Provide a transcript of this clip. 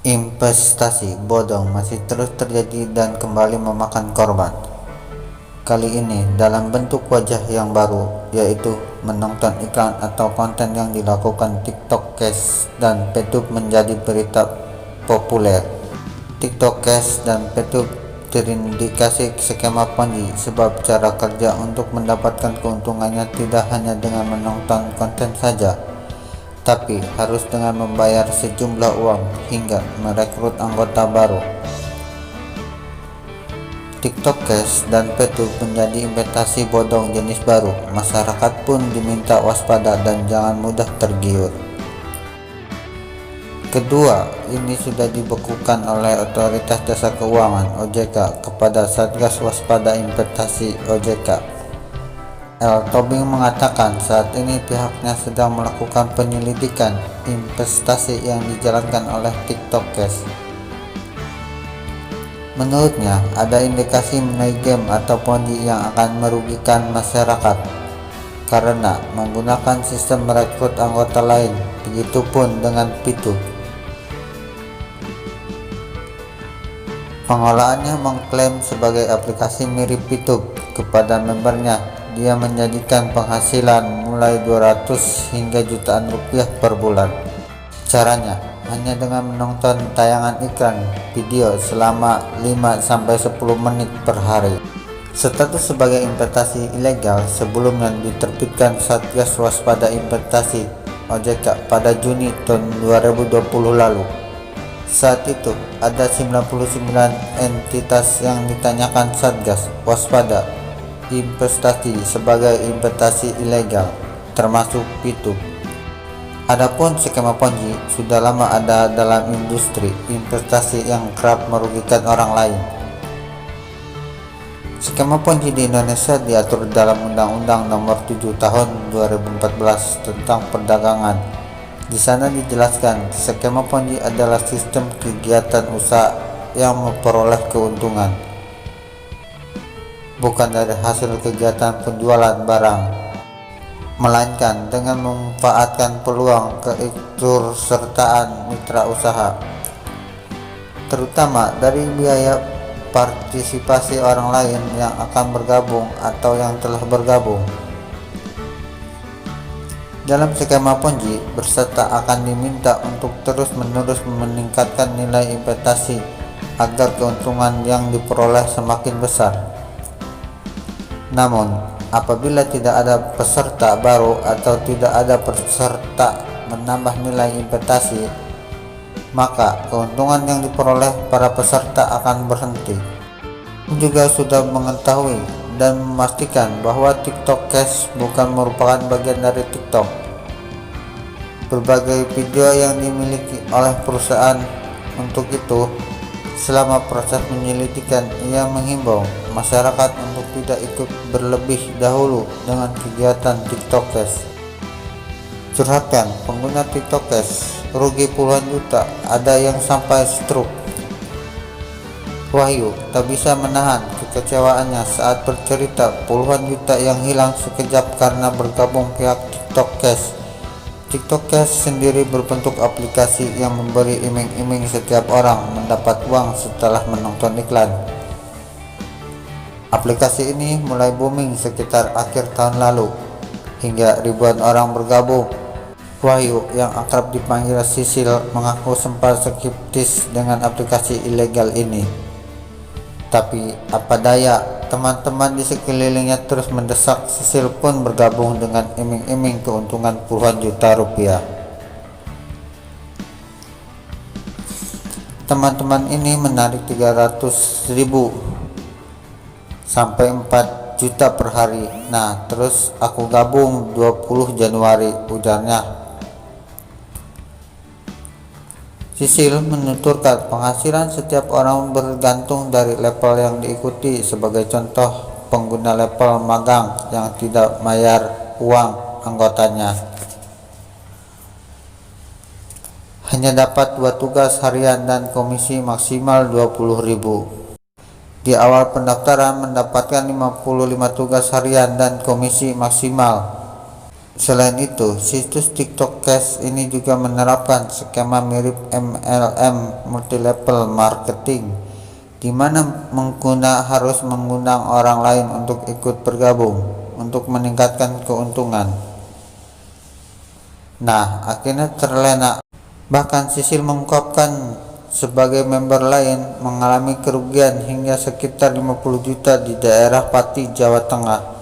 Investasi bodong masih terus terjadi dan kembali memakan korban. Kali ini dalam bentuk wajah yang baru, yaitu menonton iklan atau konten yang dilakukan TikTok Cash dan Petup menjadi berita populer. TikTok Cash dan Petup terindikasi skema Ponzi sebab cara kerja untuk mendapatkan keuntungannya tidak hanya dengan menonton konten saja, tapi harus dengan membayar sejumlah uang hingga merekrut anggota baru. TikTok Cash dan Petup menjadi investasi bodong jenis baru. Masyarakat pun diminta waspada dan jangan mudah tergiur. Kedua, ini sudah dibekukan oleh Otoritas Jasa Keuangan (OJK) kepada Satgas Waspada Investasi (OJK). L. Tobing mengatakan saat ini pihaknya sedang melakukan penyelidikan investasi yang dijalankan oleh TikTok Cash. Menurutnya, ada indikasi mengenai game atau Ponzi yang akan merugikan masyarakat karena menggunakan sistem merekrut anggota lain, begitupun dengan Petup. Pengelolaannya mengklaim sebagai aplikasi mirip Petup kepada membernya. Dia menjadikan penghasilan mulai 200 hingga jutaan rupiah per bulan. Caranya hanya dengan menonton tayangan iklan video selama 5-10 menit per hari. Status sebagai investasi ilegal sebelumnya diterbitkan Satgas Waspada Investasi (OJK) pada Juni tahun 2020 lalu. Saat itu ada 99 entitas yang ditanyakan Satgas Waspada Investasi sebagai investasi ilegal, termasuk Petup. Adapun skema Ponzi sudah lama ada dalam industri investasi yang kerap merugikan orang lain. Skema Ponzi di Indonesia diatur dalam Undang-Undang Nomor 7 Tahun 2014 tentang perdagangan. Di sana dijelaskan, skema Ponzi adalah sistem kegiatan usaha yang memperoleh keuntungan bukan dari hasil kegiatan penjualan barang, melainkan dengan memanfaatkan peluang keikutsertaan mitra usaha, terutama dari biaya partisipasi orang lain yang akan bergabung atau yang telah bergabung. Dalam skema Ponzi, peserta akan diminta untuk terus-menerus meningkatkan nilai investasi agar keuntungan yang diperoleh semakin besar. Namun, apabila tidak ada peserta baru atau tidak ada peserta menambah nilai investasi, maka keuntungan yang diperoleh para peserta akan berhenti. Juga sudah mengetahui dan memastikan bahwa TikTok Cash bukan merupakan bagian dari TikTok. Berbagai video yang dimiliki oleh perusahaan untuk itu. Selama proses penyelidikan, ia menghimbau masyarakat untuk tidak ikut berlebih dahulu dengan kegiatan TikTok Cash. Curhatan pengguna TikTok Cash rugi puluhan juta, ada yang sampai stroke. Wahyu tak bisa menahan kekecewaannya saat bercerita puluhan juta yang hilang sekejap karena bergabung pihak TikTok Cash. TikTok Cash sendiri berbentuk aplikasi yang memberi iming-iming setiap orang mendapat uang setelah menonton iklan. Aplikasi ini mulai booming sekitar akhir tahun lalu, hingga ribuan orang bergabung. Wahyu yang akrab dipanggil Sisil mengaku sempat skeptis dengan aplikasi ilegal ini. Tapi apa daya, teman-teman di sekelilingnya terus mendesak. Sisil pun bergabung dengan iming-iming keuntungan puluhan juta rupiah. Teman-teman ini menarik 300.000 sampai 4 juta per hari. Nah, terus aku gabung 20 Januari, ujarnya. Sisil menuturkan penghasilan setiap orang bergantung dari level yang diikuti. Sebagai contoh, pengguna level magang yang tidak bayar uang anggotanya hanya dapat 2 tugas harian dan komisi maksimal 20.000. Di awal pendaftaran mendapatkan 55 tugas harian dan komisi maksimal Selain itu, situs TikTok Cash ini juga menerapkan skema mirip MLM, multi-level marketing, di mana pengguna harus mengundang orang lain untuk ikut bergabung untuk meningkatkan keuntungan. Nah, akhirnya terlena. Bahkan Sisil mengungkapkan sebagai member lain mengalami kerugian hingga sekitar 50 juta di daerah Pati, Jawa Tengah.